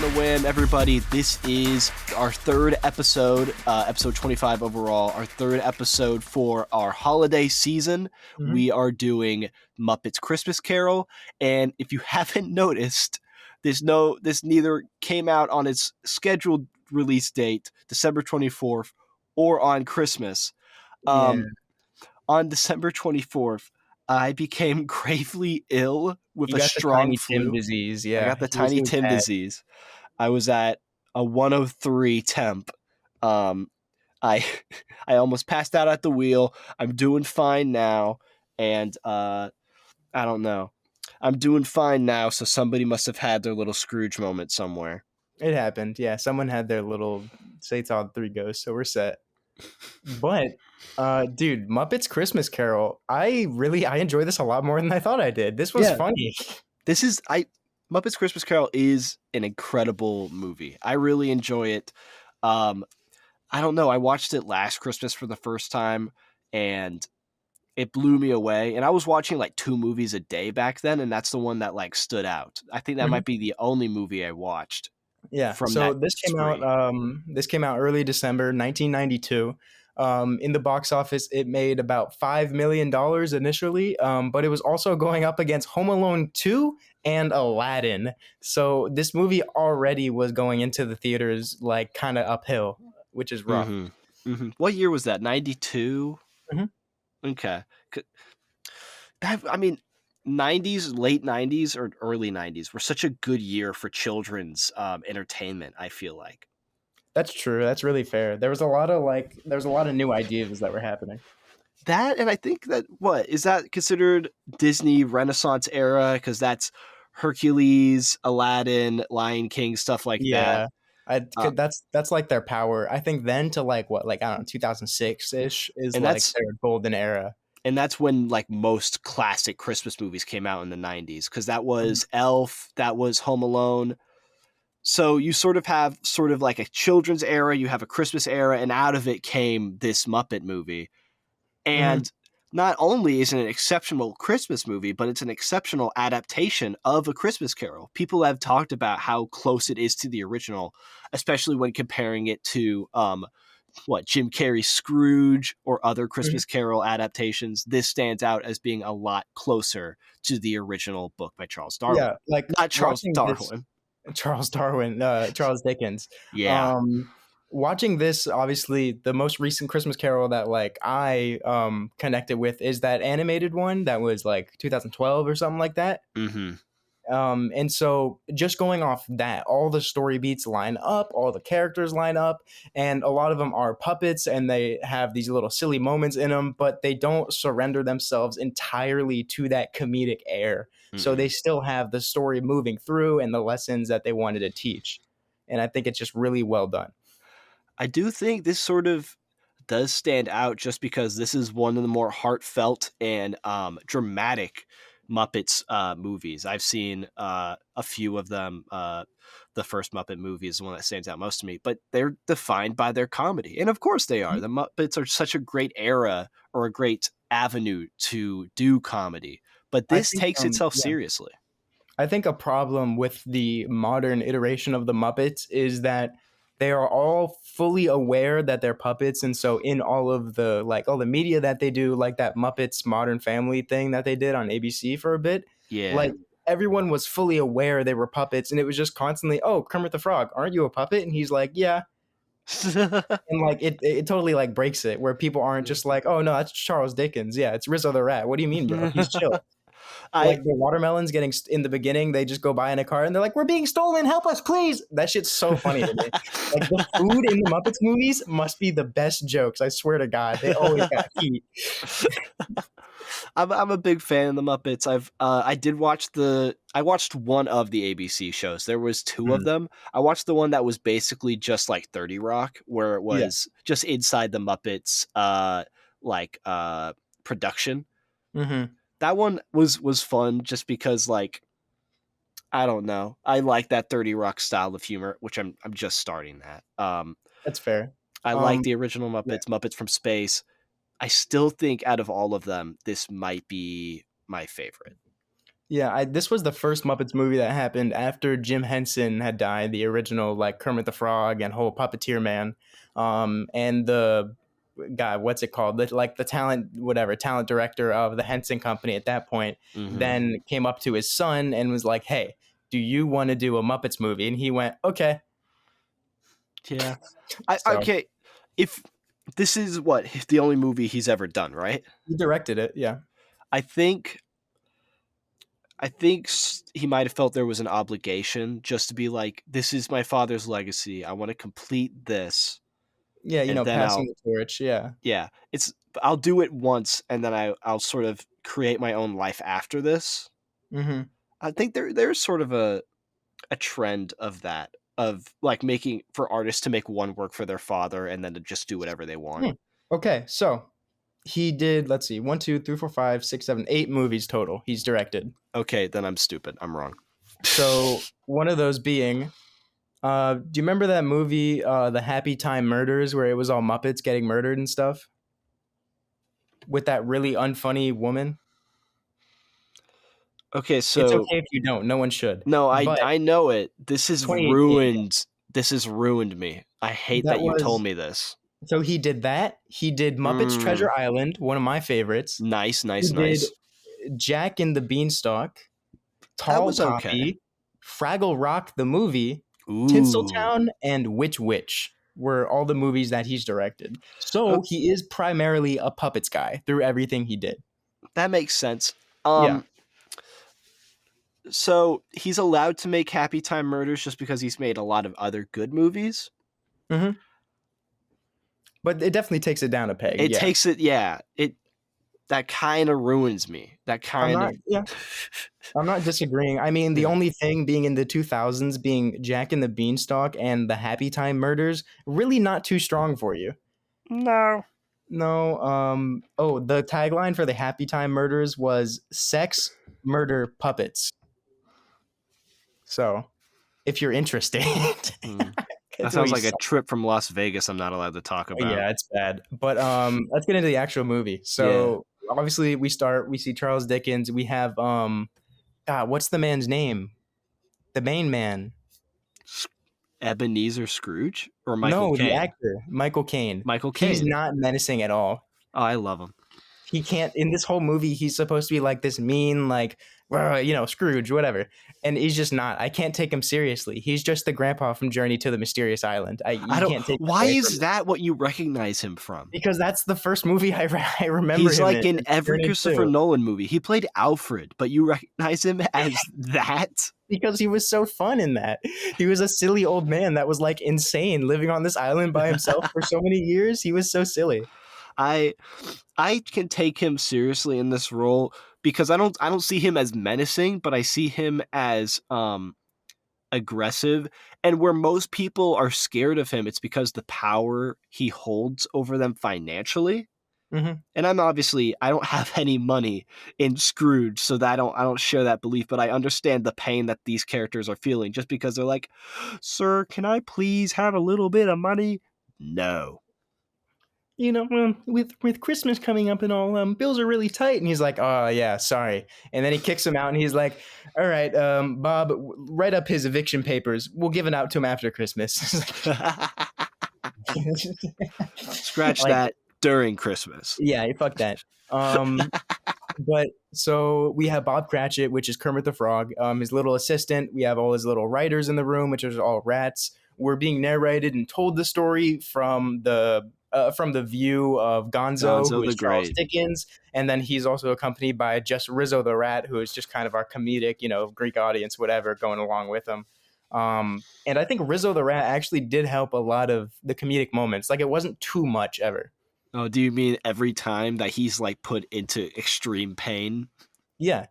the WAM, everybody. This is our third episode, episode 25 overall, our third episode for our holiday season. Mhm. We are doing Muppets Christmas Carol, and if you haven't noticed, this neither came out on its scheduled release date, December 24th, or on Christmas. Yeah. On December 24th, I became gravely ill with You a got the strong Tiny Tim flu. disease, I yeah. got the He was Tiny Tim bad. disease. I was at a 103 temp. Um, I I almost passed out at the wheel. I'm doing fine now, and I don't know. I'm doing fine now, so somebody must have had their little Scrooge moment somewhere. It happened, yeah. Someone had their little Satan 3 ghosts, so we're set. But, dude, Muppets Christmas Carol, I enjoy this a lot more than I thought I did. This was Yeah. funny. Muppets Christmas Carol is an incredible movie. I really enjoy it. I don't know. I watched it last Christmas for the first time, and it blew me away. And I was watching like 2 movies a day back then, and that's the one that like stood out. I think that Mhm. might be the only movie I watched. Yeah. From So that this came out spree. this came out early December 1992. In the box office, it made about $5 million initially, but it was also going up against Home Alone 2 and Aladdin. So this movie already was going into the theaters like kind of uphill, which is rough. What year was that? 92? Mhm. Okay. I mean, 90s, late 90s or early 90s were such a good year for children's entertainment, I feel like. That's true. That's really fair. There was a lot of new ideas that were happening. That, and I think that, is that considered Disney Renaissance era? Because that's Hercules, Aladdin, Lion King, stuff like that. Yeah. That's like their power. I think then to like what, like I don't know, 2006 ish is And like that's their golden era. and that's when like most classic Christmas movies came out in the 90s, because that was Elf, that was Home Alone. So you sort of have sort of like a children's era, you have a Christmas era, and out of it came this Muppet movie. And not only is it an exceptional Christmas movie, but it's an exceptional adaptation of A Christmas Carol. People have talked about how close it is to the original, especially when comparing it to Jim Carrey's Scrooge or other Christmas Carol adaptations. This stands out as being a lot closer to the original book by Charles Darwin. Yeah, like Not Charles watching this Darwin. Charles Dickens. Yeah. Watching this, obviously, the most recent Christmas Carol that like I connected with is that animated one that was like 2012 or something like that. And so just going off that, all the story beats line up, all the characters line up, and a lot of them are puppets and they have these little silly moments in them, but they don't surrender themselves entirely to that comedic air. So they still have the story moving through and the lessons that they wanted to teach. And I think it's just really well done. I do think this sort of does stand out just because this is one of the more heartfelt and dramatic Muppets movies. I've seen a few of them. The first Muppet movie is the one that stands out most to me, but they're defined by their comedy. And of course they are. The Muppets are such a great era or a great avenue to do comedy, but this takes itself seriously. I think a problem with the modern iteration of the Muppets is that they are all fully aware that they're puppets, and so in all of the all the media that they do, like that Muppets Modern Family thing that they did on ABC for a bit, like everyone was fully aware they were puppets, and it was just constantly, "Oh, Kermit the Frog, aren't you a puppet?" And he's like, "Yeah." And like it totally like breaks it, where people aren't just like, "Oh no, that's Charles Dickens. Yeah, it's Rizzo the Rat. What do you mean, bro? He's chill." Like the watermelons getting in the beginning, they just go by in a car and they're like, "We're being stolen, help us, please." That shit's so funny to me. Like the food in the Muppets movies must be the best jokes. I swear to God, they always got heat. I'm a big fan of the Muppets. I watched one of the ABC shows. There was 2 of them. I watched the one that was basically just like 30 Rock, where it was just inside the Muppets production. That one was fun just because, like, I don't know, I like that 30 Rock style of humor, which I'm just starting that. That's fair. I like the original Muppets, Muppets from Space. I still think out of all of them, this might be my favorite. Yeah, this was the first Muppets movie that happened after Jim Henson had died, the original like Kermit the Frog and whole puppeteer man. And the guy, what's it called? Like the talent director of the Henson Company at that point, Hmm. then came up to his son and was like, "Hey, do you want to do a Muppets movie?" And he went, "Okay." Yeah. So Okay. If this is what the only movie he's ever done, right? he directed it. Yeah. I think he might have felt there was an obligation just to be like, this is my father's legacy. I want to complete this, Yeah, and then passing I'll the torch. Yeah. yeah, I'll do it once, and then I'll sort of create my own life after this. Mm-hmm. I think there's sort of a trend of that, of like making for artists to make one work for their father and then to just do whatever they want. Okay, so he did, let's see, 8 movies total he's directed. Okay, then I'm stupid. I'm wrong. So one of those being, do you remember that movie, The Happy Time Murders, where it was all Muppets getting murdered and stuff? With that really unfunny woman? Okay, It's so okay if you don't, no one should. no, But I know it. This has 2018, ruined. This has ruined me. I hate that that you told was, me this. so he did that. He did Muppets Mm, Treasure Island, one of my favorites. nice, He nice, did nice. Jack and the Beanstalk, That Tall was okay. Poppy, Fraggle Rock the movie, Ooh, Tinseltown, and Witch were all the movies that he's directed. oh, So he is primarily a puppets guy through everything he did. that makes sense. Yeah. So he's allowed to make Happy Time Murders just because he's made a lot of other good movies. Hmm. But it definitely takes it down a peg. It Yeah. takes it, yeah. It that kind of ruins me. That I'm kind not, of. yeah, I'm not disagreeing. I mean, the Yeah. only thing being in the 2000s being Jack and the Beanstalk and the Happy Time Murders, really not too strong for you. No. No, oh, the tagline for the Happy Time Murders was sex, murder, puppets. So, if you're interested, Hmm. That it's sounds really like a trip from Las Vegas I'm not allowed to talk about. yeah, it's bad. But let's get into the actual movie. Yeah. So, obviously we see Charles Dickens, we have God, what's the man's name? The main man. Ebenezer Scrooge or Michael No, the Caine? actor, Michael Caine. Michael He's Caine. not menacing at all. Oh, I love him. He can't, in this whole movie he's supposed to be like this mean, like Scrooge, whatever, and he's just not. I can't take him seriously. He's just the grandpa from Journey to the Mysterious Island. I You don't. can't take that Why away from is me, that what you recognize him from? because that's the first movie I remember He's him like in. in It's every Journey Christopher 2, Nolan movie. He played Alfred, but you recognize him as that? because he was so fun in that. He was a silly old man that was like insane, living on this island by himself for so many years. He was so silly. I I can take him seriously in this role because I don't see him as menacing, but I see him as aggressive, and where most people are scared of him, it's because the power he holds over them financially. Hmm. And I don't have any money in Scrooge, so that I don't share that belief, but I understand the pain that these characters are feeling just because they're like, "Sir, can I please have a little bit of money?" No. With Christmas coming up and all, bills are really tight. And he's like, "Oh yeah, sorry." And then he kicks him out, and he's like, "All right, Bob, write up his eviction papers. We'll give it out to him after Christmas." Scratch Like, that during Christmas. yeah, fuck that. But so we have Bob Cratchit, which is Kermit the Frog, his little assistant. We have all his little writers in the room, which are all rats. We're being narrated and told the story from the view of Gonzo, who Gonzo is the Charles Great. Dickens, and then he's also accompanied by just Rizzo the Rat, who is just kind of our comedic, Greek audience, whatever, going along with him. And I think Rizzo the Rat actually did help a lot of the comedic moments. Like, it wasn't too much ever. Oh, do you mean every time that he's like put into extreme pain? Yeah,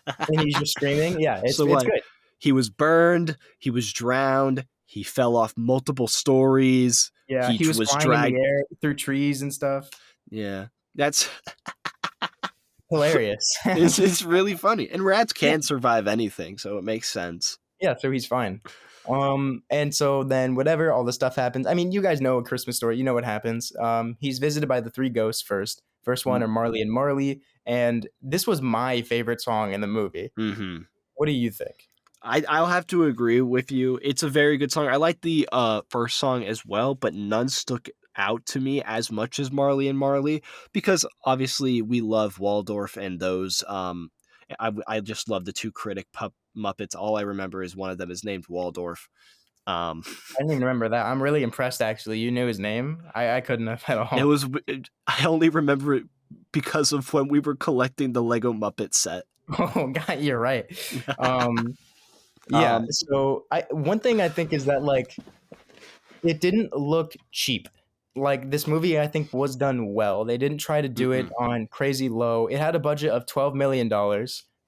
and he's just screaming. Yeah, it's So it's what? good. He was burned, he was drowned, he fell off multiple stories, Yeah, he was was flying in the dragged. air through trees and stuff. Yeah. That's Hilarious. it's really funny. And rats Yeah, can survive anything, so it makes sense. yeah, so he's fine. And so then whatever, all this stuff happens. I mean, you guys know A Christmas Story. You know what happens. He's visited by the three ghosts first. First one are Marley and Marley, and this was my favorite song in the movie. Mm-hmm. What do you think? I'll have to agree with you. It's a very good song. I like the first song as well, but none stuck out to me as much as Marley and Marley because obviously we love Waldorf and those. I just love the two critic Muppets. All I remember is one of them is named Waldorf. Um, I didn't even remember that. I'm really impressed, actually. You knew his name? I couldn't have at it all. was. I only remember it because of when we were collecting the Lego Muppet set. Oh, God, you're right. Um, yeah. Um, So one thing I think is that like it didn't look cheap. Like this movie, I think was done well. They didn't try to do it mm-mm. on crazy low. It had a budget of $12 million,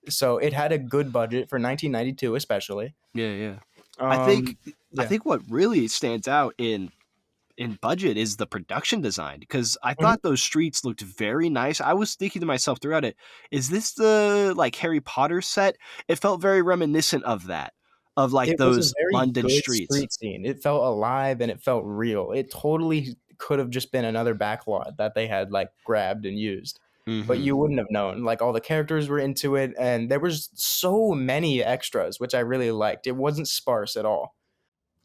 so it had a good budget for 1992, especially. Yeah, yeah. I think Um, I yeah. think what really stands out in budget is the production design because I Mhm. thought those streets looked very nice. I was thinking to myself throughout it, is this the like Harry Potter set? It felt very reminiscent of that, of like It was a those very London good streets. street scene. It felt alive and it felt real. It totally could have just been another backlot that they had like grabbed and used. But Mm-hmm. you wouldn't have known. Like all the characters were into it and there was so many extras, which I really liked. It wasn't sparse at all.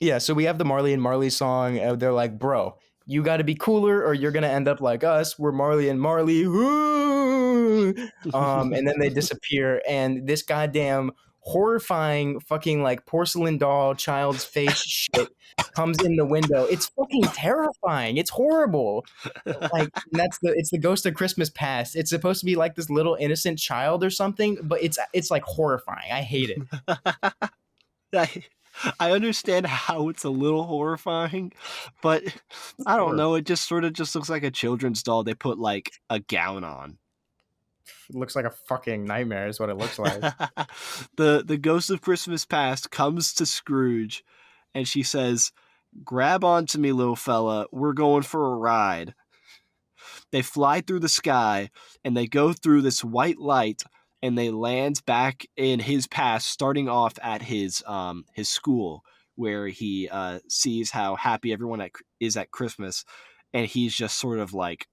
Yeah, so we have the Marley and Marley song. They're like, "Bro, you got to be cooler, or you're gonna end up like us. We're Marley and Marley." Woo! And then they disappear, and this goddamn horrifying fucking like porcelain doll child's face shit comes in the window. It's fucking terrifying. It's horrible. Like it's the ghost of Christmas past. It's supposed to be like this little innocent child or something, but it's like horrifying. I hate it. I, I understand how it's a little horrifying, but I don't Horror. know. It just sort of just looks like a children's doll they put like a gown on. It looks like a fucking nightmare. Is what it looks like. The ghost of Christmas past comes to Scrooge and she says, "Grab onto me, little fella. We're going for a ride." They fly through the sky and they go through this white light and they land back in his past, starting off at his school where he sees how happy everyone is at Christmas, and he's just sort of like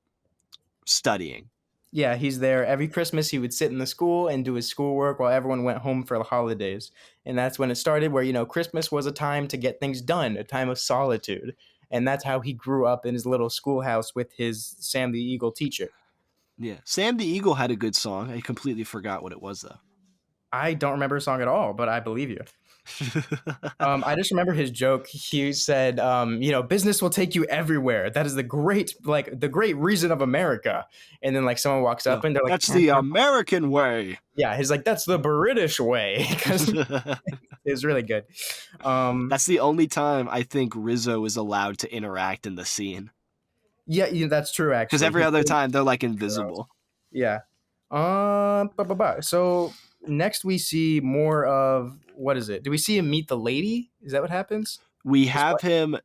studying. Yeah, he's there every Christmas. He would sit in the school and do his schoolwork while everyone went home for the holidays. And that's when it started, where, Christmas was a time to get things done, a time of solitude. And that's how he grew up in his little schoolhouse with his Sam the Eagle teacher. Yeah, Sam the Eagle had a good song. I completely forgot what it was though. I don't remember a song at all, but I believe you. I just remember his joke. He said, business will take you everywhere. That is the great reason of America. And then like someone walks up No, and they're like, that's the American way. yeah, he's like, that's the British way. Because it was really good. That's the only time I think Rizzo is allowed to interact in the scene. Yeah, that's true. Because Actually, every he other couldn't. time they're like invisible. Yeah. So next we see more of what is it? Do we see him meet the lady? Is that what happens? We His have wife? him.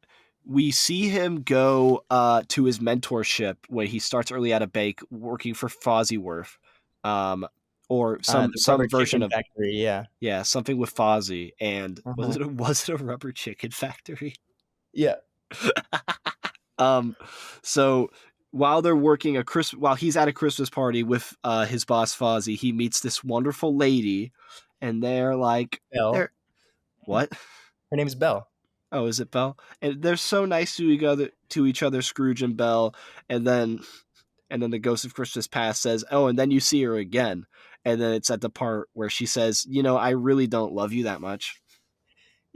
We see him go to his mentorship when he starts early out of Bake, working for Fozzieworth, um, or The rubber some version chicken of factory. Yeah. something with Fozzie. And Uh-huh. was it a rubber chicken factory? Yeah. Um, so while they're working while he's at a Christmas party with his boss Fozzie, he meets this wonderful lady, and they're like, Belle. they're what? Her name's Belle. Oh, is it Belle? And they're so nice to each other, Scrooge and Belle, and then the Ghost of Christmas Past says, "Oh, and then you see her again." And then it's at the part where she says, "I really don't love you that much."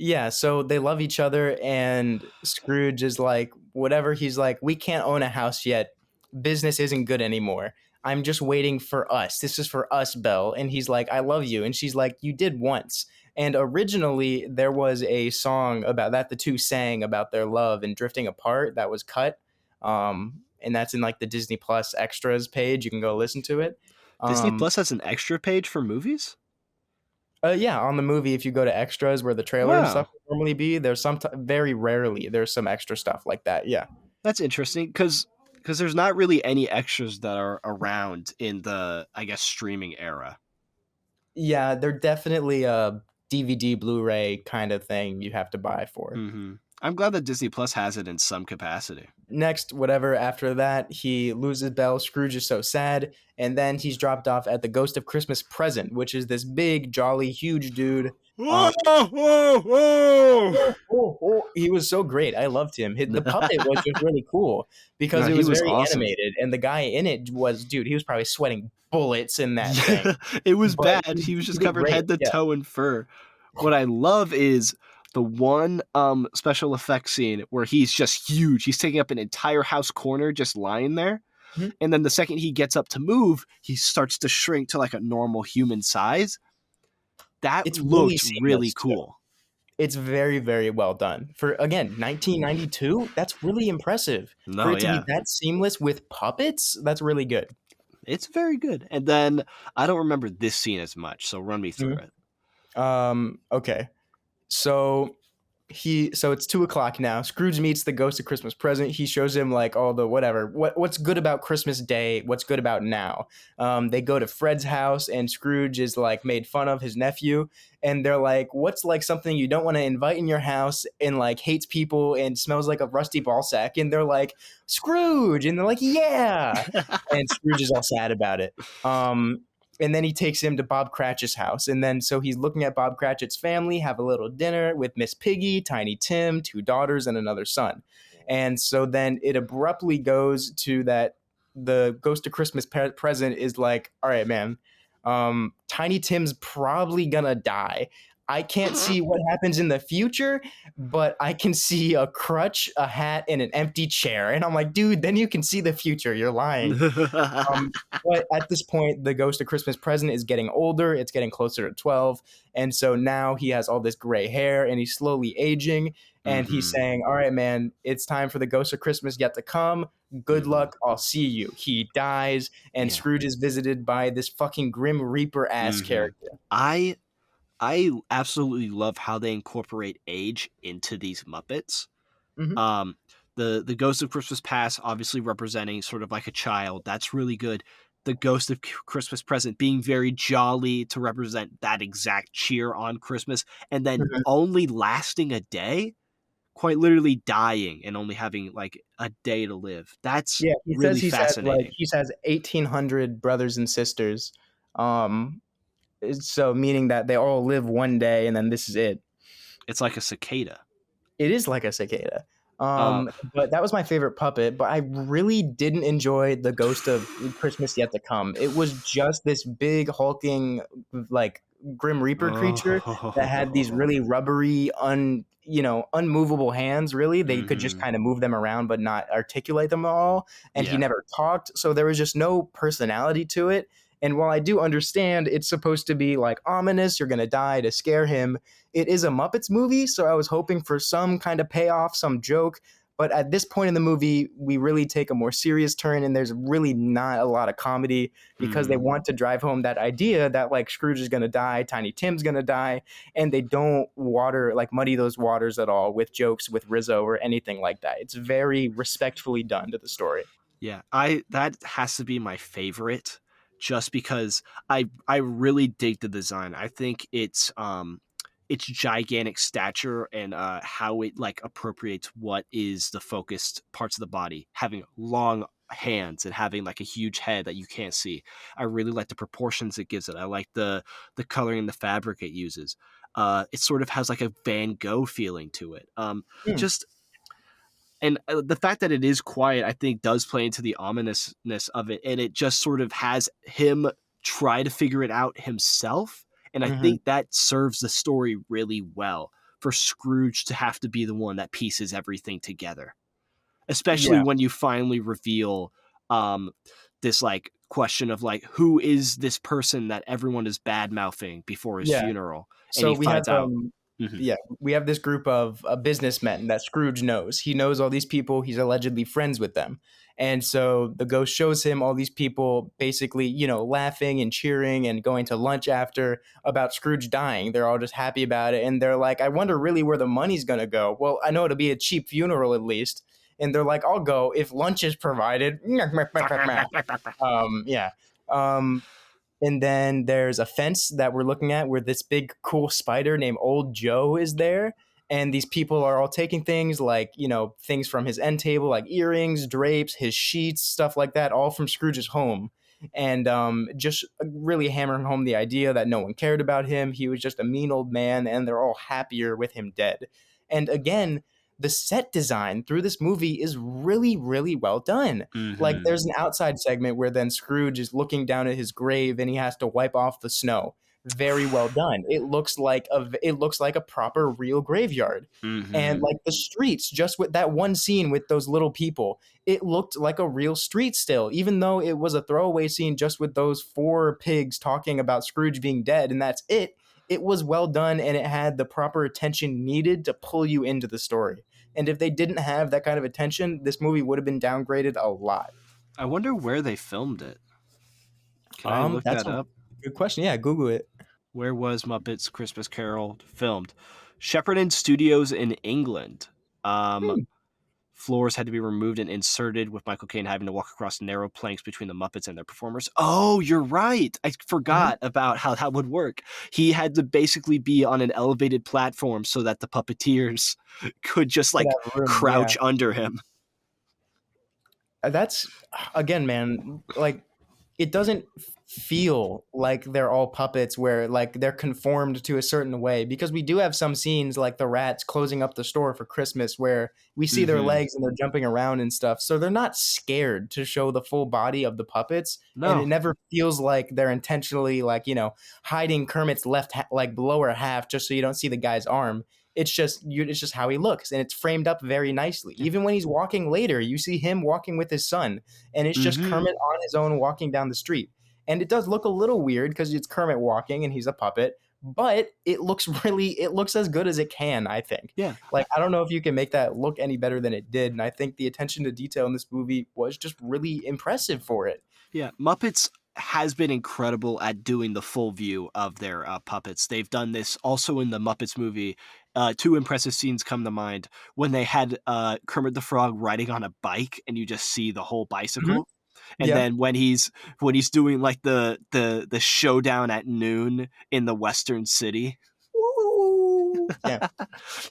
Yeah, so they love each other, and Scrooge is like, whatever. He's like, we can't own a house yet. Business isn't good anymore. I'm just waiting for us. This is for us, Belle. And he's like, I love you. And she's like, you did once. And originally, there was a song about that the two sang about their love and drifting apart that was cut. And that's in like the Disney Plus extras page. You can go listen to it. Disney Um, Plus has an extra page for movies. yeah, on the movie, if you go to extras where the trailer and stuff Wow, would normally be, there's very rarely there's some extra stuff like that. Yeah, that's interesting because there's not really any extras that are around in the, I guess, streaming era. yeah, they're definitely a DVD, Blu-ray kind of thing you have to buy for. Mm-hmm. I'm glad that Disney Plus has it in some capacity. Next, whatever, after that, he loses Belle. Scrooge is so sad. And then he's dropped off at the Ghost of Christmas Present, which is this big, jolly, huge dude. Whoa, whoa, whoa! He was so great. I loved him. The puppet was just really cool because No, it he was was very awesome. animated. And the guy in it was, dude, he was probably sweating bullets in that thing. It was But bad. He was he just did covered great. head to Yeah. toe in fur. What I love is the one special effects scene where he's just huge. He's taking up an entire house corner just lying there. Mhm. And then the second he gets up to move, he starts to shrink to like a normal human size. That It's really looked really seamless, too. cool. It's very, very well done. For, again, 1992, that's really impressive. No, For it to be yeah. that seamless with puppets, that's really good. It's very good. And then I don't remember this scene as much, so run me through it. Okay. So it's 2:00 now. Scrooge meets the Ghost of Christmas Present. He shows him like all the whatever. What's good about Christmas Day? What's good about now? They go to Fred's house and Scrooge is like made fun of his nephew, and they're like, "What's like something you don't want to invite in your house and like hates people and smells like a rusty ball sack?" And they're like, "Scrooge," and they're like, "Yeah," and Scrooge is all sad about it. And then he takes him to Bob Cratchit's house. And then so he's looking at Bob Cratchit's family, have a little dinner with Miss Piggy, Tiny Tim, 2 daughters, and another son. And so then it abruptly goes to that the Ghost of Christmas Present is like, all right, man, Tiny Tim's probably gonna die. I can't see what happens in the future, but I can see a crutch, a hat, and an empty chair. And I'm like, dude, then you can see the future. You're lying. But at this point, the Ghost of Christmas Present is getting older. It's getting closer to 12. And so now he has all this gray hair and he's slowly aging. And he's saying, all right, man, it's time for the Ghost of Christmas yet to come. Good luck. I'll see you. He dies. And Yeah. Scrooge is visited by this fucking Grim Reaper ass character. I absolutely love how they incorporate age into these Muppets. Mhm. The Ghost of Christmas Past obviously representing sort of like a child. That's really good. The Ghost of Christmas Present being very jolly to represent that exact cheer on Christmas, and then Mhm. only lasting a day, quite literally dying and only having like a day to live. That's Yeah, he says really he's had like fascinating. he's has 1,800 brothers and sisters. So meaning that they all live one day and then this is it. It's like a cicada. It is like a cicada. Uh, But that was my favorite puppet. But I really didn't enjoy the Ghost of Christmas Yet to Come. It was just this big hulking, like Grim Reaper creature that had these really rubbery, unmovable hands. Really, they could just kind of move them around but not articulate them all. And he Yeah. never talked, so there was just no personality to it. And while I do understand it's supposed to be like ominous, you're gonna die to scare him, it is a Muppets movie, so I was hoping for some kind of payoff, some joke. But at this point in the movie, we really take a more serious turn, and there's really not a lot of comedy because they want to drive home that idea that like Scrooge is gonna die, Tiny Tim's gonna die, and they don't muddy those waters at all with jokes with Rizzo or anything like that. It's very respectfully done to the story. Yeah, that has to be my favorite, just because I really dig the design. I think its gigantic stature and how it like appropriates what is the focused parts of the body, having long hands and having like a huge head that you can't see. I really like the proportions it gives it. I like the coloring and the fabric it uses. It sort of has like a Van Gogh feeling to it. Hmm. Just and the fact that it is quiet, I think, does play into the ominousness of it, and it just sort of has him try to figure it out himself, and I Mhm. think that serves the story really well for Scrooge to have to be the one that pieces everything together, especially Yeah. when you finally reveal um, this like question of like who is this person that everyone is bad mouthing before his Yeah. funeral, and So he finds out. Mhm. we have this group of businessmen that Scrooge knows. He knows all these people. He's allegedly friends with them. And so the ghost shows him all these people basically, laughing and cheering and going to lunch after about Scrooge dying. They're all just happy about it. And they're like, I wonder really where the money's going to go. Well, I know it'll be a cheap funeral at least. And they're like, I'll go if lunch is provided. Yeah. Um, and then there's a fence that we're looking at where this big cool spider named Old Joe is there. and these people are all taking things like, things from his end table, like earrings, drapes, his sheets, stuff like that, all from Scrooge's home. And just really hammering home the idea that no one cared about him. He was just a mean old man, and they're all happier with him dead. And again, the set design through this movie is really, really well done. Like, Mm-hmm. there's an outside segment where then Scrooge is looking down at his grave and he has to wipe off the snow. Very well done. It looks like a proper real graveyard. And Mm-hmm. like the streets, just with that one scene with those little people, it looked like a real street still, even though it was a throwaway scene just with those four pigs talking about Scrooge being dead, and that's it. It was well done, and it had the proper attention needed to pull you into the story. And if they didn't have that kind of attention, this movie would have been downgraded a lot. I wonder where they filmed it. Can I look That's that a up? good question. Yeah, Google it. Where was Muppets Christmas Carol filmed? Shepperton Studios in England. Hmm. Floors had to be removed and inserted, with Michael Caine having to walk across narrow planks between the Muppets and their performers. Oh, you're right. I Mhm. forgot about how that would work. He had to basically be on an elevated platform so that the puppeteers could just Could like have room. Yeah. crouch under him. That's again, man, like it doesn't feel like they're all puppets where like they're conformed to a certain way, because we do have some scenes like the rats closing up the store for Christmas where we see their Mm-hmm. legs and they're jumping around and stuff. So they're not scared to show the full body of the puppets, and it No. never feels like they're intentionally like, hiding Kermit's like lower half just so you don't see the guy's arm. It's just how he looks, and it's framed up very nicely. Yeah. Even when he's walking later, you see him walking with his son, and it's just Mm-hmm. Kermit on his own walking down the street. And it does look a little weird because it's Kermit walking and he's a puppet, but it looks as good as it can, I think. Yeah. Like, I don't know if you can make that look any better than it did, and I think the attention to detail in this movie was just really impressive for it. Yeah, Muppets has been incredible at doing the full view of their puppets. They've done this also in the Muppets movie. Two impressive scenes come to mind when they had Kermit the Frog riding on a bike, and you just see the whole Mhm. bicycle. And Yeah. then when he's doing like the showdown at noon in the Western City, Woo! Yeah.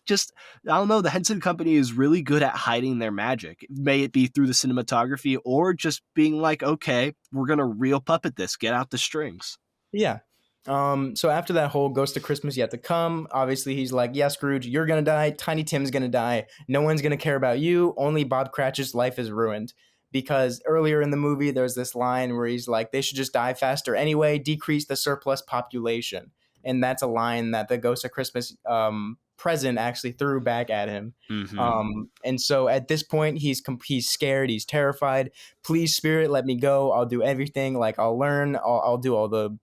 just I don't know. The Henson Company is really good at hiding their magic. May it be through the cinematography or just being like, okay, we're gonna real puppet this. Get out the strings. Yeah. So after that whole Ghost of Christmas Yet to Come, obviously he's like, yeah, Scrooge, you're gonna die. Tiny Tim's gonna die. No one's gonna care about you. Only Bob Cratchit's life is ruined. Because earlier in the movie, there's this line where he's like, they should just die faster anyway, decrease the surplus population. And that's a line that the Ghost of Christmas present actually threw back at him. Mm-hmm. And so at this point, he's scared, he's terrified. Please, Spirit, let me go. I'll do everything. Like, I'll learn. I'll do all the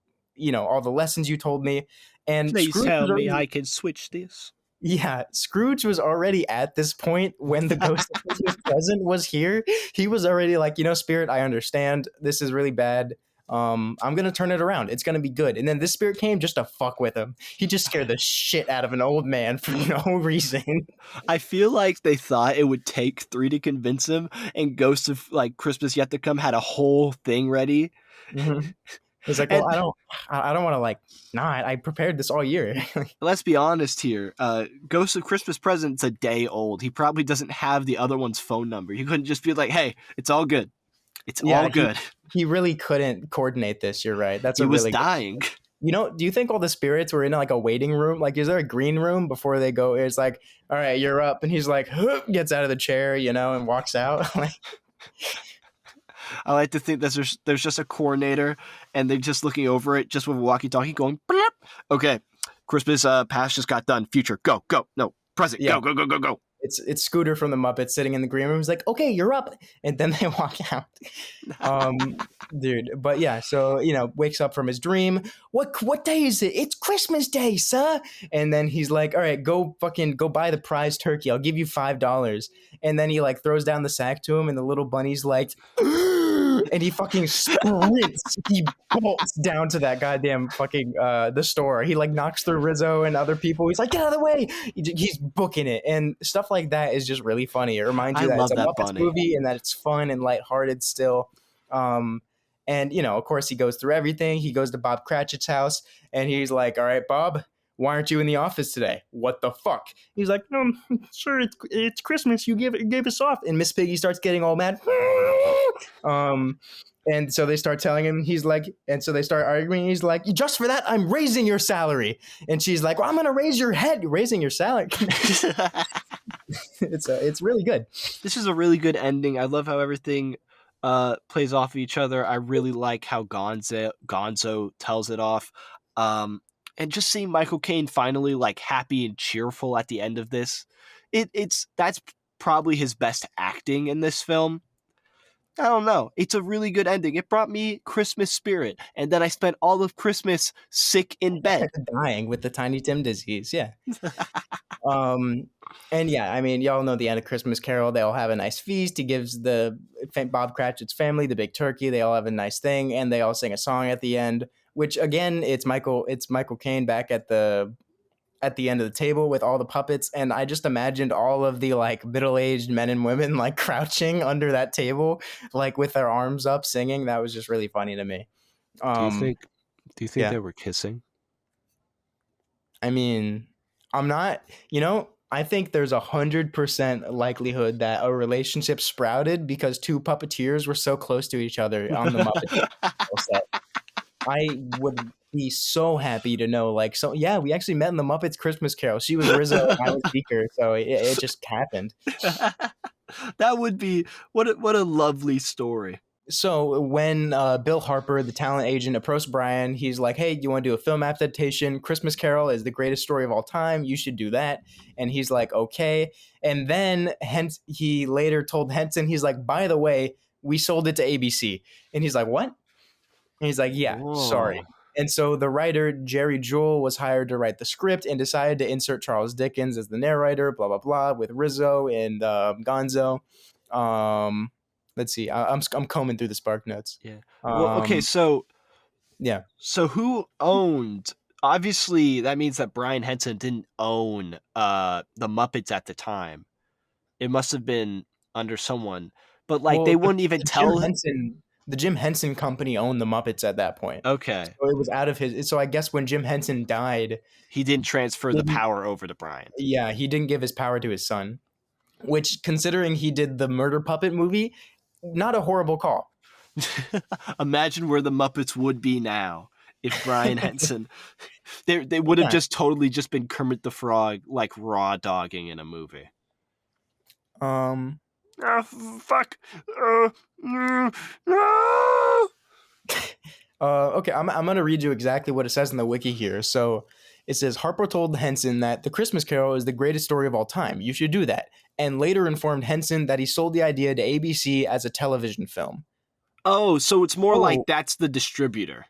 lessons you told me. And Please Scrooge tell was me already, I can switch this. yeah, Scrooge was already at this point when the Ghost of Christmas present was here. He was already like, Spirit, I understand. This is really bad. I'm gonna turn it around. It's gonna be good. And then this spirit came just to fuck with him. He just scared the shit out of an old man for no reason. I feel like they thought it would take 3 to convince him, and Ghost of like Christmas Yet to Come had a whole thing ready. Mhm. He's like, well, And I don't want to like, nah, I prepared this all year. let's be honest here. Ghost of Christmas Present's a day old. He probably doesn't have the other one's phone number. He couldn't just be like, "Hey, it's all good. It's all Yeah, good." he really couldn't coordinate this. You're right. That's He a was really good. dying. Do you think all the spirits were in like a waiting room? Like, is there a green room before they go? It's like, all right, you're up, and he's like, gets out of the chair, and walks out. Like, I like to think that there's just a coordinator, and they're just looking over it, just with a walkie-talkie, going, "Blip." Okay, Christmas past just got done. Future, go, go. No, present, yeah, go, go, go, go, go. it's Scooter from the Muppets sitting in the green room. He's like, okay, you're up, and then they walk out. Dude, but yeah, so wakes up from his dream. What day is it? It's Christmas Day, sir. And then he's like, all right, go buy the prize turkey. I'll give you $5. And then he like throws down the sack to him, and the little bunny's like, and he fucking sprints. He bolts down to that goddamn fucking the store. He like knocks through Rizzo and other people. He's like, get out of the way. He's booking it, and stuff like that is just really funny. It reminds I you that it's love a that Muppets bunny. movie and that it's fun and lighthearted still. And of course, he goes through everything. He goes to Bob Cratchit's house, and he's like, all right, Bob, Why aren't you in the office today? What the fuck? He's like, sure, it's Christmas. You gave us off. And Miss Piggy starts getting all mad. And so they start telling him, he's like, and so they start arguing. He's like, just for that, I'm raising your salary. And she's like, well, I'm going to raise your head. Raising your salary. It's really good. This is a really good ending. I love how everything plays off of each other. I really like how Gonzo tells it off. And just seeing Michael Caine finally like happy and cheerful at the end of this, that's probably his best acting in this film. I don't know. It's a really good ending. It brought me Christmas spirit. And then I spent all of Christmas sick in bed. Dying with the Tiny Tim disease. Yeah. And yeah, I mean, y'all know the end of Christmas Carol. They all have a nice feast. He gives the Bob Cratchit's family the big turkey. They all have a nice thing. And they all sing a song at the end, which again, it's Michael Caine back at the end of the table with all the puppets, and I just imagined all of the like middle-aged men and women like crouching under that table, like with their arms up singing. That was just really funny to me. Do you think yeah. they were kissing? I mean, I'm not, I think there's 100% likelihood that a relationship sprouted because two puppeteers were so close to each other on the Muppet set. I would be so happy to know, like, so yeah, we actually met in the Muppets Christmas Carol. She was Rizzo and I was Beaker, so it just happened. That would be what a lovely story. So when Bill Harper, the talent agent, approached Brian, he's like, hey, you want to do a film adaptation? Christmas Carol is the greatest story of all time. You should do that. And he's like, okay. And then he later told Henson, he's like, by the way, we sold it to ABC. And he's like, what? And he's like, yeah, Whoa. Sorry. And so the writer, Jerry Jewell, was hired to write the script and decided to insert Charles Dickens as the narrator, blah, blah, blah, with Rizzo and Gonzo. Let's see. I'm combing through the Spark Notes. Yeah. Well, okay, so... Yeah. So who owned... Obviously, that means that Brian Henson didn't own the Muppets at the time. It must have been under someone. But, like, they wouldn't even tell... The Jim Henson Company owned the Muppets at that point. Okay. So it was out of his... So I guess when Jim Henson died... He didn't transfer the power over to Brian. Yeah, he didn't give his power to his son. Which, considering he did the Murder Puppet movie, not a horrible call. Imagine where the Muppets would be now if Brian Henson... They would have just totally just been Kermit the Frog, like, raw dogging in a movie. Fuck. No. Okay, I'm going to read you exactly what it says in the wiki here. So it says, Harper told Henson that The Christmas Carol is the greatest story of all time. You should do that. And later informed Henson that he sold the idea to ABC as a television film. Oh, so it's more like that's the distributor.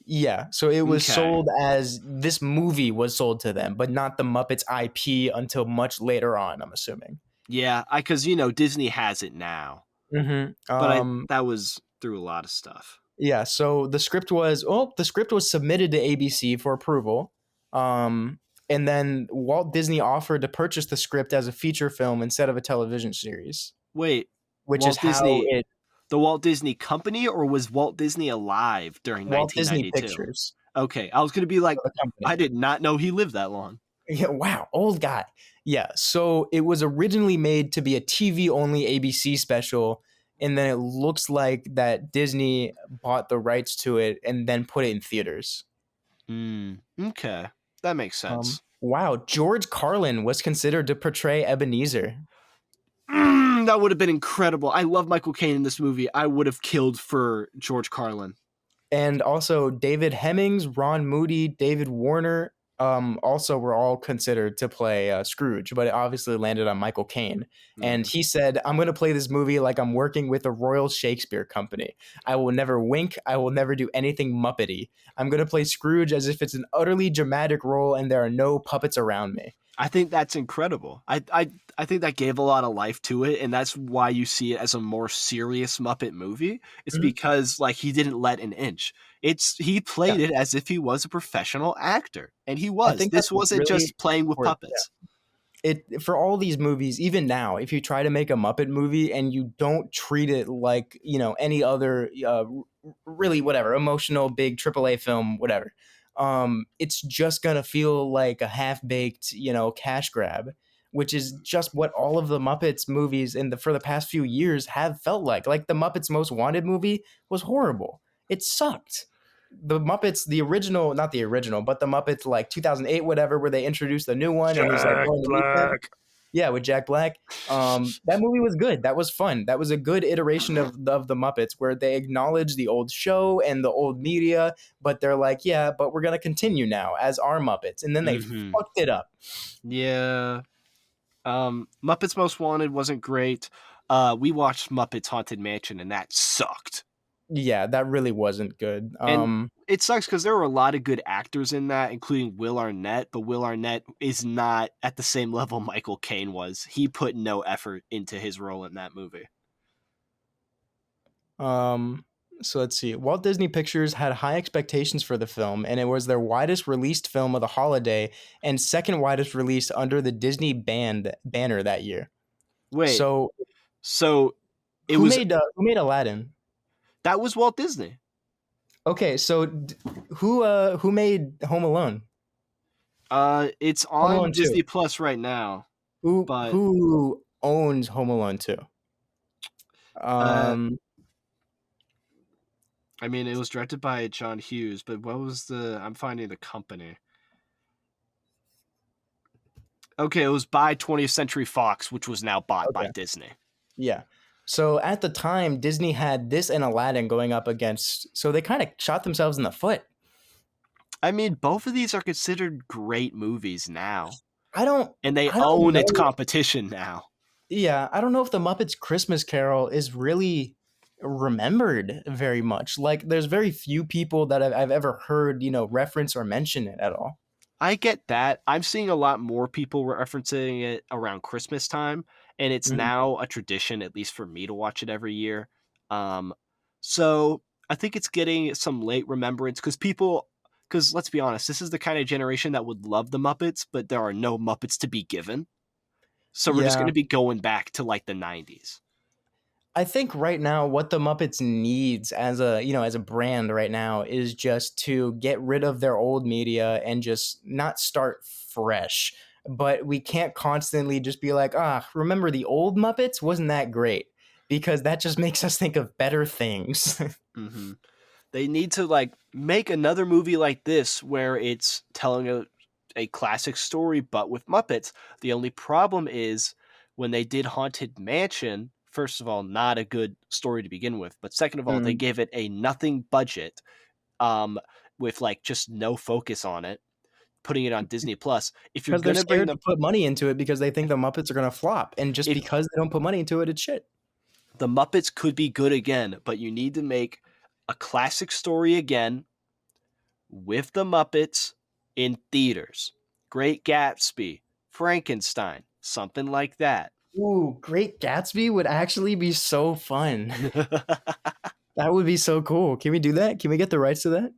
Yeah, so it was sold as this movie was sold to them, but not the Muppets IP until much later on, I'm assuming. Yeah, because, Disney has it now. Mm-hmm. But that was through a lot of stuff. Yeah, so the script was submitted to ABC for approval. And then Walt Disney offered to purchase the script as a feature film instead of a television series. Wait, which is Disney, how the Walt Disney Company, or was Walt Disney alive during Walt 1992? Disney Pictures. Okay, I was going to be like, I did not know he lived that long. Yeah, wow, old guy. Yeah, so it was originally made to be a TV-only ABC special, and then it looks like that Disney bought the rights to it and then put it in theaters. Okay, that makes sense. Wow, George Carlin was considered to portray Ebenezer. That would have been incredible. I love Michael Caine in this movie. I would have killed for George Carlin. And also David Hemmings, Ron Moody, David Warner, also were all considered to play Scrooge, but it obviously landed on Michael Caine. And he said, I'm going to play this movie like I'm working with a Royal Shakespeare Company. I will never wink. I will never do anything Muppety. I'm going to play Scrooge as if it's an utterly dramatic role and there are no puppets around me. I think that's incredible. I think that gave a lot of life to it, and that's why you see it as a more serious Muppet movie. It's because like he didn't let an inch. He played it as if he was a professional actor, and he was. This wasn't really just playing with puppets. Yeah. For all these movies, even now, if you try to make a Muppet movie and you don't treat it like any other really whatever emotional big AAA film, whatever. it's just gonna feel like a half-baked, cash grab, which is just what all of the Muppets movies for the past few years have felt like. Like the Muppets Most Wanted movie was horrible. It sucked. The Muppets, the original, not the original, but the Muppets like 2008, whatever, where they introduced the new one and he's like Jack going to meet them. Black. Yeah, with Jack Black. That movie was good. That was fun. That was a good iteration of the Muppets where they acknowledge the old show and the old media, but they're like, yeah, but we're gonna continue now as our Muppets, and then they Mm-hmm. fucked it up. Yeah. Muppets Most Wanted wasn't great. We watched Muppets Haunted Mansion, and that sucked. Yeah, that really wasn't good. And it sucks because there were a lot of good actors in that, including Will Arnett, but Will Arnett is not at the same level Michael Caine was. He put no effort into his role in that movie. So let's see. Walt Disney Pictures had high expectations for the film, and it was their widest released film of the holiday and second widest release under the Disney banner that year. Wait, So so it who was made Aladdin? that was Walt Disney. Okay, so who made Home Alone? It's Home on Alone 2. Disney Plus right now. But Who owns Home Alone 2? uh, Um, I mean, it was directed by John Hughes, but what was I'm finding the company. Okay, it was by 20th Century Fox, which was now bought by okay. Disney. Yeah. So at the time, Disney had this and Aladdin going up against, so they kind of shot themselves in the foot. I mean, both of these are considered great movies now. I don't And they I don't own its know. competition now. Yeah, I don't know if the Muppets Christmas Carol is really remembered very much. Like there's very few people that I've ever heard, reference or mention it at all. I get that. I'm seeing a lot more people referencing it around Christmas time, and it's Mhm. now a tradition, at least for me, to watch it every year. So I think it's getting some late remembrance because let's be honest, this is the kind of generation that would love the Muppets, but there are no Muppets to be given. So we're just going Yeah. to be going back to like the 90s. I think right now what the Muppets needs as a brand right now is just to get rid of their old media and just not start fresh. But we can't constantly just be like, remember the old Muppets? Wasn't that great? Because that just makes us think of better things. Mm-hmm. They need to like make another movie like this where it's telling a classic story but with Muppets. The only problem is when they did Haunted Mansion, first of all, not a good story to begin with, but second of all, they Mm. gave it a nothing budget um with like just no focus on it, putting it on Disney Plus. If you're Because they're going to bring scared the to put money into it because they think the Muppets are going to flop. And just if because they don't put money into it, it's shit. the Muppets could be good again, but you need to make a classic story again with the Muppets in theaters. Great Gatsby, Frankenstein, something like that. Ooh, Great Gatsby would actually be so fun. That would be so cool. Can we do that? Can we get the rights to that?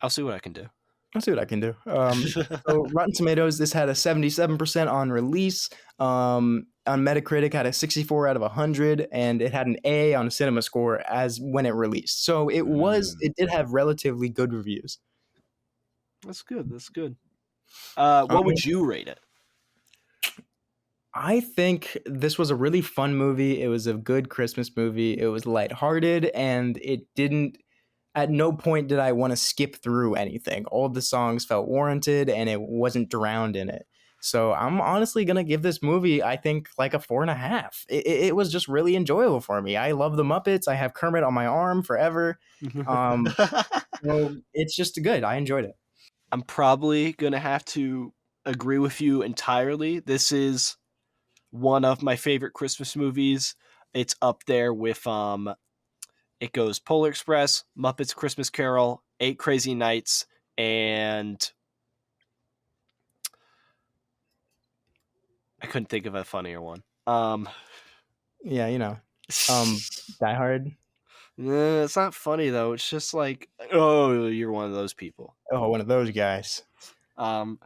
I'll see what I can do. I'll see what I can do. So Rotten Tomatoes, this had a 77% on release. On Metacritic, had a 64 out of 100, and it had an A on Cinema Score as when it released. So it did have relatively good reviews. That's good. That's good. Um, What would you rate it? I think this was a really fun movie. It was a good Christmas movie. It was lighthearted, and it didn't. At no point did I want to skip through anything. All the songs felt warranted, and it wasn't drowned in it. So I'm honestly gonna give this movie, I think, like a 4.5. It was just really enjoyable for me. I love the Muppets. I have Kermit on my arm forever. Um, so it's just good. I enjoyed it. I'm probably gonna have to agree with you entirely. This is one of my favorite Christmas movies. It's up there with it goes Polar Express, Muppets Christmas Carol, Eight Crazy Nights, and I couldn't think of a funnier one. Yeah, Die Hard. It's not funny though. It's just like, oh, you're one of those people. Oh, one of those guys. Um,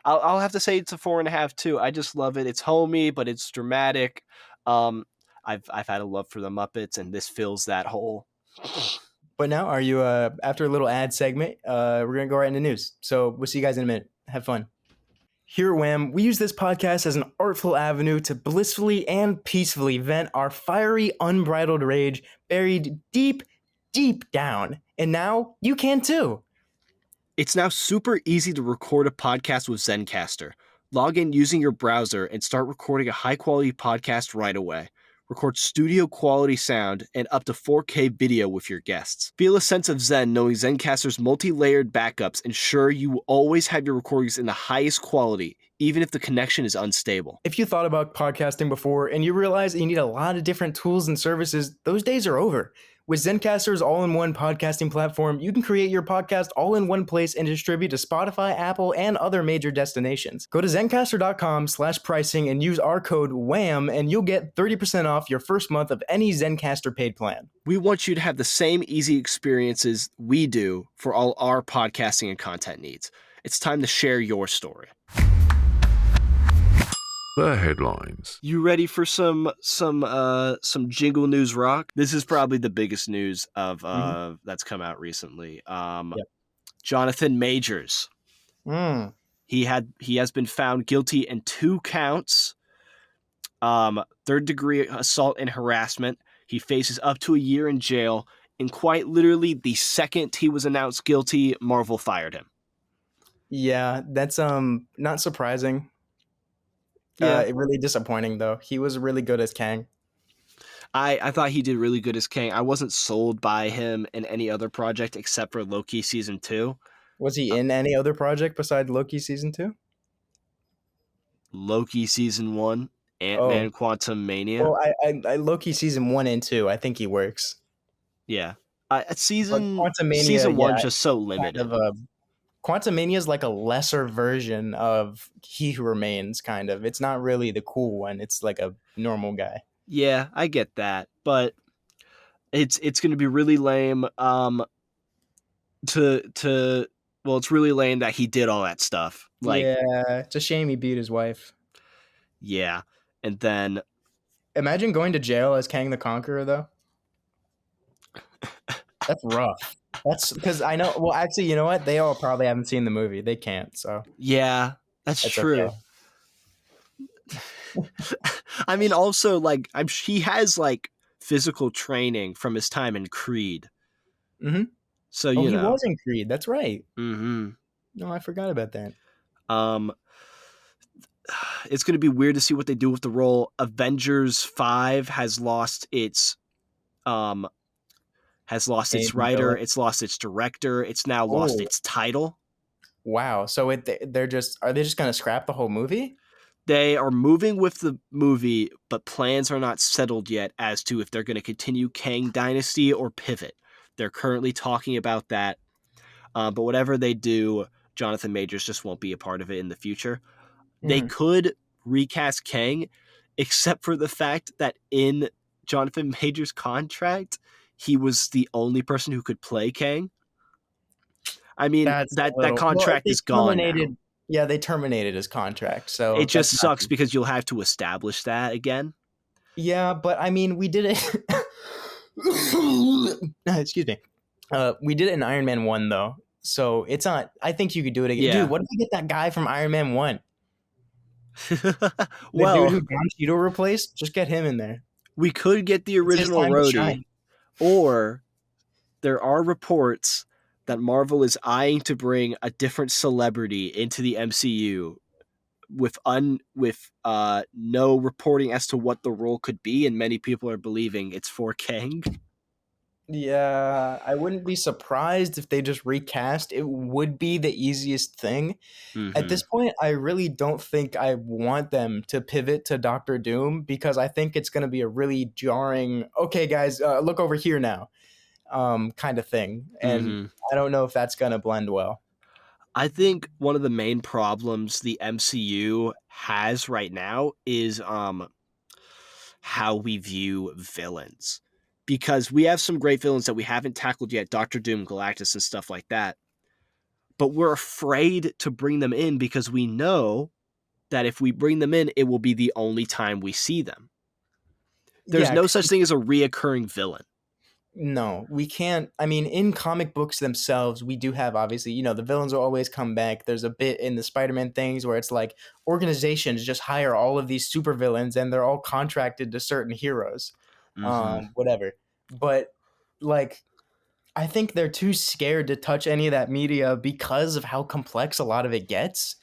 I'll have to say it's a 4.5 too. I just love it. It's homey, but it's dramatic. Um, I've had a love for the Muppets, and this fills that hole. But now, are you after a little ad segment? We're gonna go right into news. So we'll see you guys in a minute. Have fun. Here at WAM, we use this podcast as an artful avenue to blissfully and peacefully vent our fiery, unbridled rage buried deep, deep down. And now you can too. It's now super easy to record a podcast with Zencastr. Log in using your browser and start recording a high-quality podcast right away. Record studio quality sound and up to 4K video with your guests. Feel a sense of zen knowing Zencastr's multi-layered backups ensure you will always have your recordings in the highest quality, even if the connection is unstable. If you thought about podcasting before and you realize that you need a lot of different tools and services, those days are over. With Zencastr's all-in-one podcasting platform, you can create your podcast all in one place and distribute to Spotify, Apple, and other major destinations. Go to zencastr.com/pricing and use our code WAM and you'll get 30% off your first month of any Zencastr paid plan. We want you to have the same easy experiences we do for all our podcasting and content needs. It's time to share your story. The headlines. You ready for some jingle news rock? This is probably the biggest news of that's come out recently. Jonathan Majors. He has been found guilty in 2 counts. 3rd-degree assault and harassment. He faces up to a year in jail. And quite literally, the second he was announced guilty, Marvel fired him. Yeah, that's not surprising. Yeah. Really disappointing though. He was really good as Kang. I thought he did really good as Kang. I wasn't sold by him in any other project except for Loki season 2. Was he in any other project besides Loki season 2? Loki season 1, Ant-Man Quantum Mania. Well, I Loki season 1 and 2. I think he works. Yeah, season 1 just so limited. Kind of Quantumania is like a lesser version of He Who Remains, kind of. It's not really the cool one. It's like a normal guy. Yeah, I get that, but it's going to be really lame. It's really lame that he did all that stuff. Yeah, it's a shame he beat his wife. Yeah, and then imagine going to jail as Kang the Conqueror, though. That's rough. That's because I know. Well, actually, you know what? They all probably haven't seen the movie. They can't. So yeah, that's true. Okay. I mean, also he has physical training from his time in Creed. Mm-hmm. So he was in Creed. That's right. Mm-hmm. No, I forgot about that. It's going to be weird to see what they do with the role. Avengers 5 has lost its writer, it's lost its director, it's now lost its title. Wow. So are they just going to scrap the whole movie? They are moving with the movie, but plans are not settled yet as to if they're going to continue Kang Dynasty or pivot. They're currently talking about that. But whatever they do, Jonathan Majors just won't be a part of it in the future. They could recast Kang, except for the fact that in Jonathan Majors' contract, he was the only person who could play Kang. I mean, that contract is gone now. Yeah, they terminated his contract. So it just sucks because you'll have to establish that again. Yeah, but I mean, we did it. Excuse me. We did it in Iron Man 1, though. So it's not. I think you could do it again. Yeah. Dude, what if we get that guy from Iron Man 1? The dude who Don Cheadle replaced? Just get him in there. We could get the original Rhodey. Or there are reports that Marvel is eyeing to bring a different celebrity into the MCU with no reporting as to what the role could be, and many people are believing it's for Kang. Yeah, I wouldn't be surprised if they just recast. It would be the easiest thing. Mm-hmm. At this point, I really don't think I want them to pivot to Doctor Doom because I think it's going to be a really jarring, okay, guys, look over here now, kind of thing. And I don't know if that's going to blend well. I think one of the main problems the MCU has right now is how we view villains. Because we have some great villains that we haven't tackled yet, Doctor Doom, Galactus, and stuff like that. But we're afraid to bring them in because we know that if we bring them in, it will be the only time we see them. There's no such thing as a reoccurring villain. No, we can't. I mean, in comic books themselves, we do have obviously, the villains will always come back. There's a bit in the Spider-Man things where it's like organizations just hire all of these supervillains and they're all contracted to certain heroes, Mm-hmm. whatever. But like, I think they're too scared to touch any of that media because of how complex a lot of it gets.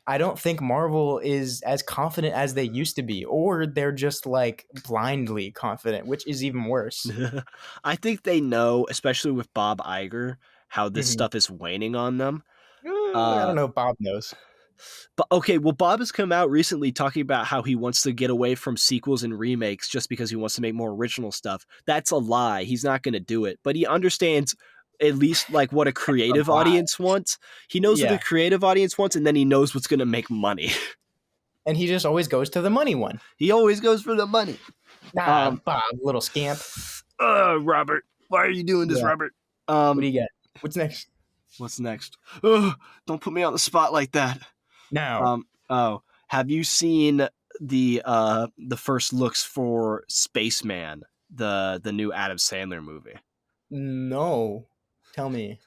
I don't think Marvel is as confident as they used to be, or they're just like blindly confident, which is even worse. I think they know, especially with Bob Iger, how this Mhm. stuff is waning on them. I don't know if Bob knows. But okay, well, Bob has come out recently talking about how he wants to get away from sequels and remakes just because he wants to make more original stuff. That's a lie. He's not going to do it. But he understands at least like what a A creative lie. audience wants. He knows what the Yeah. creative audience wants, and then he knows what's going to make money. And he just always goes to the money one. He always goes for the money. Bob, little scamp. Robert, why are you doing this, Yeah. Robert? What do you got? What's next? What's next? Don't put me on the spot like that. Now. Have you seen the first looks for Spaceman, the new Adam Sandler movie? No. Tell me.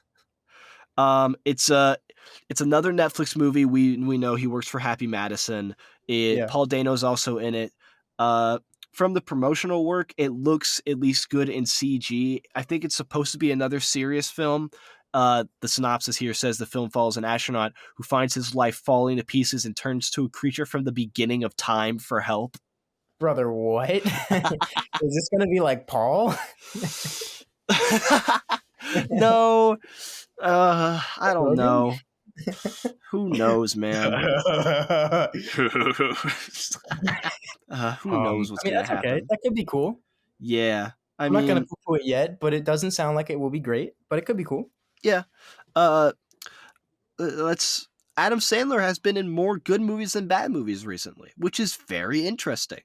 It's another Netflix movie. We know he works for Happy Madison. Yeah. Paul Dano's also in it. From the promotional work, it looks at least good in CG. I think it's supposed to be another serious film. The synopsis here says the film follows an astronaut who finds his life falling to pieces and turns to a creature from the beginning of time for help. Brother, what? Is this going to be like Paul? No, I don't know. Who knows, man? Who knows what's I mean, gonna that's happen? okay. That could be cool. Yeah, I'm not going to poo it yet, but it doesn't sound like it will be great, but it could be cool. Yeah. Adam Sandler has been in more good movies than bad movies recently, which is very interesting.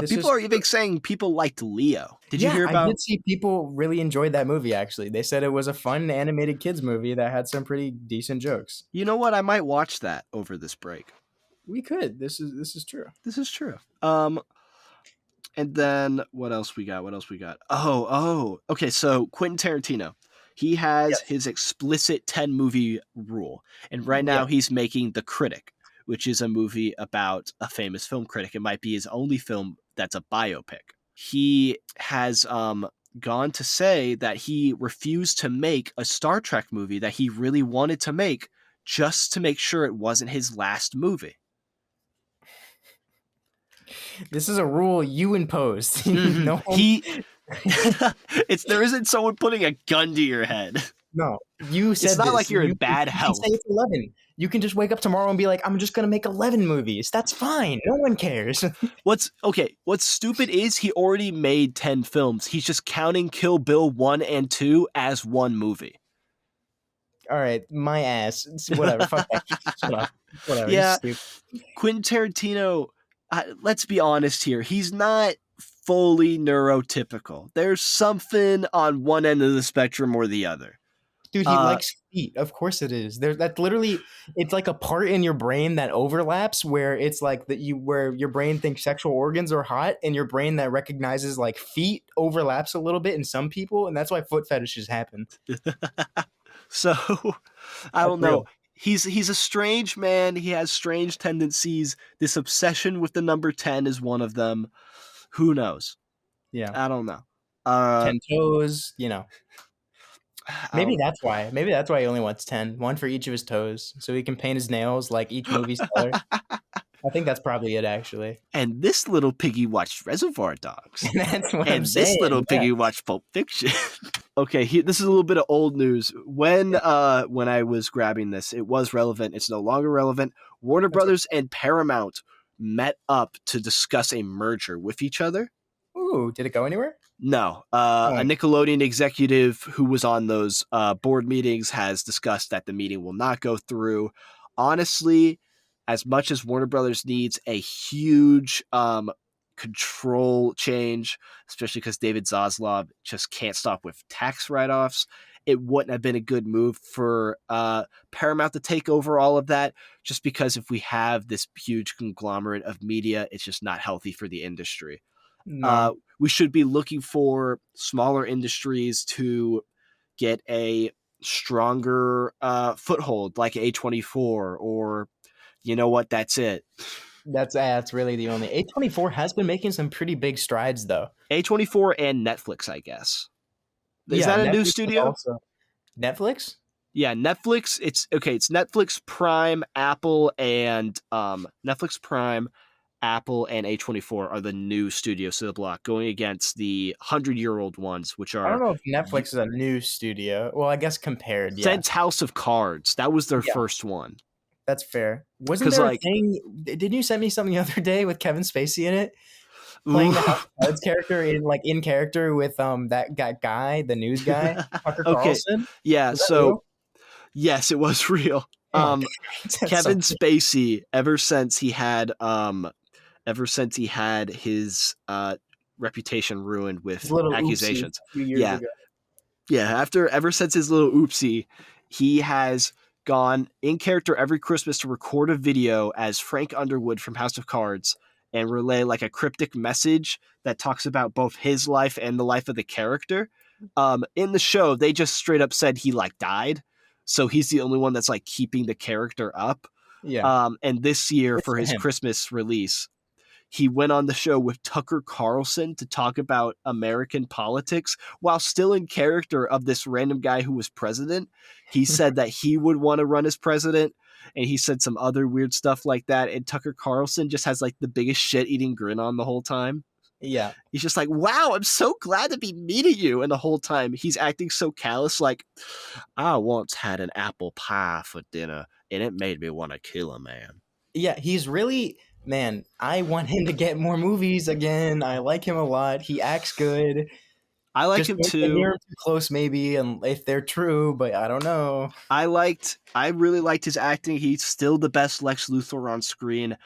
People are even saying people liked Leo. Did you hear about? I did see people really enjoyed that movie, actually. They said it was a fun animated kids movie that had some pretty decent jokes. You know what? I might watch that over this break. We could. This is true. This is true. And then what else we got? Okay, so Quentin Tarantino. He has his explicit 10 movie rule. And right now he's making The Critic, which is a movie about a famous film critic. It might be his only film that's a biopic. He has gone to say that he refused to make a Star Trek movie that he really wanted to make just to make sure it wasn't his last movie. This is a rule you imposed. Mm-hmm. There isn't someone putting a gun to your head. No, you said it's not like you're in bad health. You can say it's 11. You can just wake up tomorrow and be like, I'm just gonna make 11 movies. That's fine. No one cares. What's stupid is he already made 10 films. He's just counting Kill Bill 1 and 2 as one movie. All right, my ass. Whatever. Fuck that. Shut up. Whatever. Yeah, Quentin Tarantino. Let's be honest here. He's not fully neurotypical. There's something on one end of the spectrum or the other. Dude, he likes feet. Of course it is. That literally, it's like a part in your brain that overlaps where it's like where your brain thinks sexual organs are hot and your brain that recognizes like feet overlaps a little bit in some people, and that's why foot fetishes happen. So, I don't know. He's a strange man. He has strange tendencies. This obsession with the number 10 is one of them. Who knows? Yeah. I don't know. 10 toes, Maybe that's why. Maybe that's why he only wants 10. One for each of his toes. So he can paint his nails like each movie's color. I think that's probably it, actually. And this little piggy watched Reservoir Dogs. That's what I'm saying. This little piggy watched Pulp Fiction. Okay, this is a little bit of old news. When I was grabbing this, it was relevant. It's no longer relevant. Warner Brothers and Paramount met up to discuss a merger with each other. Ooh, did it go anywhere? No. A Nickelodeon executive who was on those board meetings has discussed that the meeting will not go through. Honestly, as much as Warner Brothers needs a huge control change, especially because David Zaslav just can't stop with tax write-offs, it wouldn't have been a good move for Paramount to take over all of that, just because if we have this huge conglomerate of media, it's just not healthy for the industry. No. we should be looking for smaller industries to get a stronger foothold, like A24, or you know what? That's it. That's really the only. A24 has been making some pretty big strides though. A24 and Netflix, I guess. Is Yeah, that a new Netflix is studio? also Netflix. Yeah, Netflix. It's okay. It's Netflix, Prime, Apple, and Netflix, Prime, Apple, and A24 are the new studios to the block, going against the 100-year-old ones, which I don't are know if Netflix is a new studio. Well, I guess compared, yeah, Zed's House of Cards. That was their yeah, first one. that's fair. Wasn't Because there a like, thing? Didn't you send me something the other day with Kevin Spacey in it, playing the House of Cards character in character with that guy, the news guy, Tucker okay, Carlson? yeah. Was that So real? yes, it was real. Oh my god, that's so Kevin cool. Spacey, ever since he had his reputation ruined His with little oopsie accusations. a few years Yeah, ago. yeah. Ever since his little oopsie, he has gone in character every Christmas to record a video as Frank Underwood from House of Cards and relay like a cryptic message that talks about both his life and the life of the character. In the show, they just straight up said he like died, so he's the only one that's like keeping the character up. Yeah, And this year it's for to his him. Christmas release, he went on the show with Tucker Carlson to talk about American politics while still in character of this random guy who was president. He said that he would want to run as president, and he said some other weird stuff like that. And Tucker Carlson just has like the biggest shit eating grin on the whole time. Yeah, He's just like, wow, I'm so glad to be meeting you. And the whole time he's acting so callous, like, I once had an apple pie for dinner and it made me want to kill a man. yeah, he's really man. I want him to get more movies again. I like him a lot. He acts good. I like Just him don't get too. near him too close, maybe, and if they're true, but I don't know. I really liked his acting. He's still the best Lex Luthor on screen.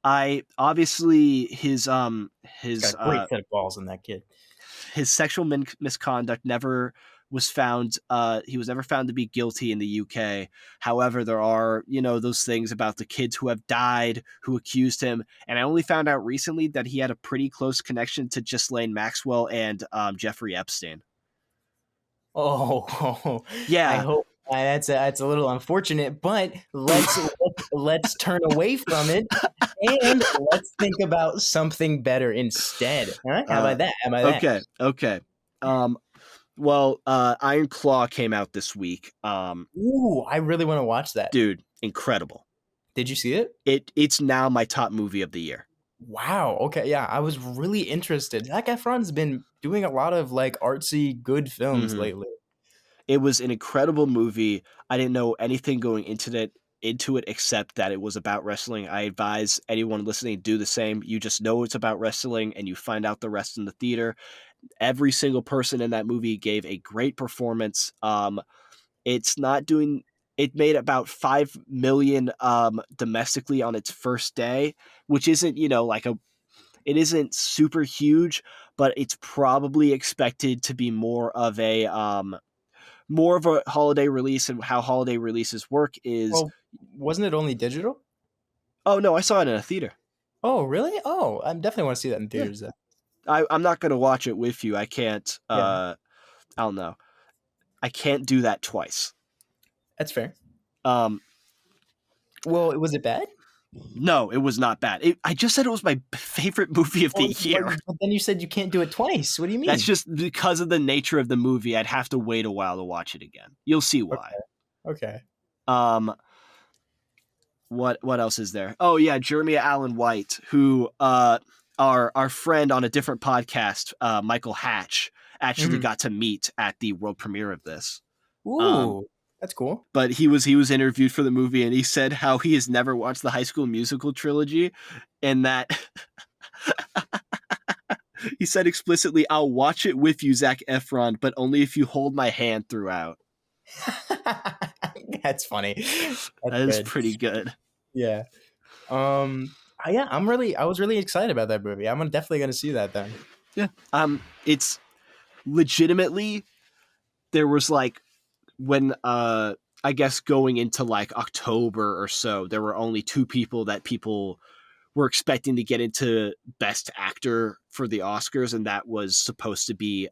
I obviously He's got a great set of balls in that kid. his sexual misconduct never was found. He was never found to be guilty in the UK. However, there are those things about the kids who have died who accused him, and I only found out recently that he had a pretty close connection to Ghislaine Maxwell and Jeffrey Epstein. Oh, I Yeah, hope that's a little unfortunate, but let's turn away from it and let's think about something better instead. Huh? How about that? How about that? okay. Well, Iron Claw came out this week. Ooh, I really want to watch that. Dude, incredible. Did you see it? It's now my top movie of the year. Wow. Okay. Yeah, I was really interested. Zac Efron's been doing a lot of like artsy, good films Mhm. lately. It was an incredible movie. I didn't know anything going into it except that it was about wrestling. I advise anyone listening to do the same. You just know it's about wrestling and you find out the rest in the theater. Every single person in that movie gave a great performance. It's not doing it made about 5 million domestically on its first day, which isn't, it isn't super huge, but it's probably expected to be more of a holiday release. And how holiday releases work is, Well, wasn't it only digital? oh no, I saw it in a theater. Oh, really? Oh, I definitely want to see that in Yeah. theaters. Then. I'm not going to watch it with you. I can't, Yeah, I don't know. I can't do that twice. that's fair. Um, Well, was it bad? no, it was not bad. I just said it was my favorite movie of the year. But then you said you can't do it twice. What do you mean? That's just because of the nature of the movie. I'd have to wait a while to watch it again. You'll see why. Okay. What else is there? Oh yeah, Jeremy Allen White, who our friend on a different podcast, Michael Hatch, actually got to meet at the world premiere of this. Ooh, that's cool. But he was interviewed for the movie, and he said how he has never watched the High School Musical trilogy, and that he said explicitly, "I'll watch it with you, Zac Efron, but only if you hold my hand throughout." That's funny. That is pretty good. Yeah. Yeah, I was really excited about that movie. I'm definitely gonna see that then. Yeah. It's legitimately, there was like, when I guess going into like October or so, there were only two people that people were expecting to get into Best Actor for the Oscars, and that was supposed to be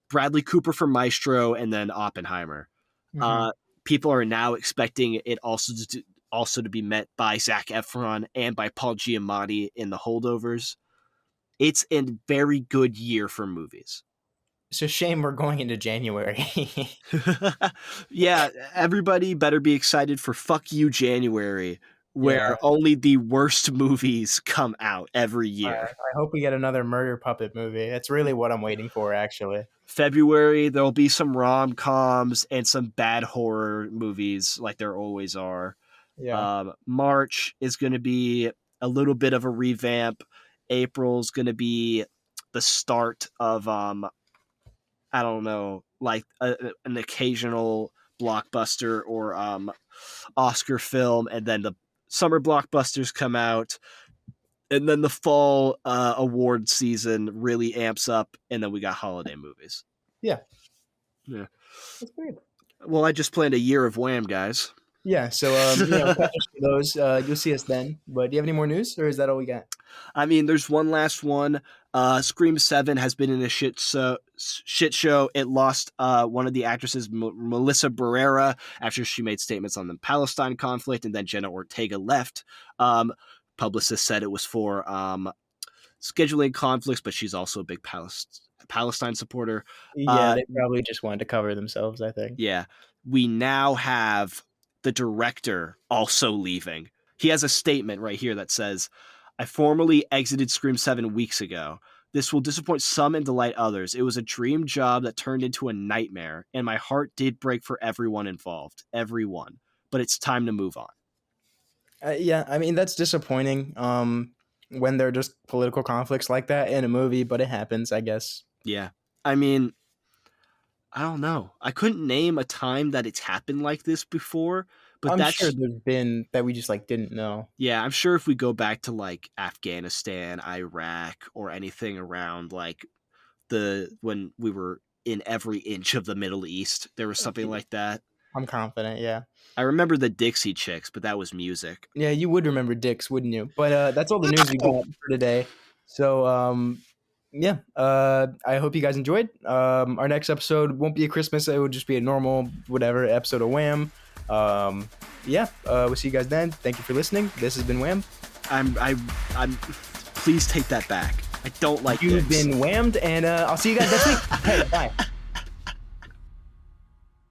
Bradley Cooper for Maestro and then Oppenheimer. Mhm. People are now expecting it also to be met by Zac Efron and by Paul Giamatti in The Holdovers. It's a very good year for movies. It's a shame we're going into January. Yeah, everybody better be excited for Fuck You January, where Yeah. only the worst movies come out every year. I hope we get another murder puppet movie. That's really what I'm waiting for, actually. February, there'll be some rom-coms and some bad horror movies like there always are. Yeah. March is going to be a little bit of a revamp. April's going to be the start of I don't know, like an occasional blockbuster or Oscar film, and then the summer blockbusters come out, and then the fall award season really amps up, and then we got holiday movies. Yeah. Yeah. That's great. Well, I just planned a year of Wham, guys. Yeah, so catch us for those. You'll see us then. But do you have any more news, or is that all we got? I mean, there's one last one. Scream 7 has been in a shit show. It lost one of the actresses, Melissa Barrera, after she made statements on the Palestine conflict, and then Jenna Ortega left. Publicists said it was for scheduling conflicts, but she's also a big Palestine supporter. Yeah, they probably just wanted to cover themselves, I think. Yeah. We now have the director also leaving. He has a statement right here that says, I formally exited Scream 7 weeks ago. This will disappoint some and delight others. It was a dream job that turned into a nightmare, and my heart did break for everyone involved. Everyone. But it's time to move on. Yeah, I mean, that's disappointing when there are just political conflicts like that in a movie, but it happens, I guess. Yeah. I mean, I don't know. I couldn't name a time that it's happened like this before, but I'm sure there's been that we just didn't know. Yeah, I'm sure if we go back to like Afghanistan, Iraq, or anything around like when we were in every inch of the Middle East, there was something like that. I'm confident, yeah. I remember the Dixie Chicks, but that was music. Yeah, you would remember Dix, wouldn't you? But that's all the news we got for today. So yeah, I hope you guys enjoyed. Our next episode won't be a Christmas. It will just be a normal, whatever, episode of Wham. Yeah, we'll see you guys then. Thank you for listening. This has been Wham. I'm please take that back. I don't like You've Dicks. been whammed, and I'll see you guys next week. Hey, bye.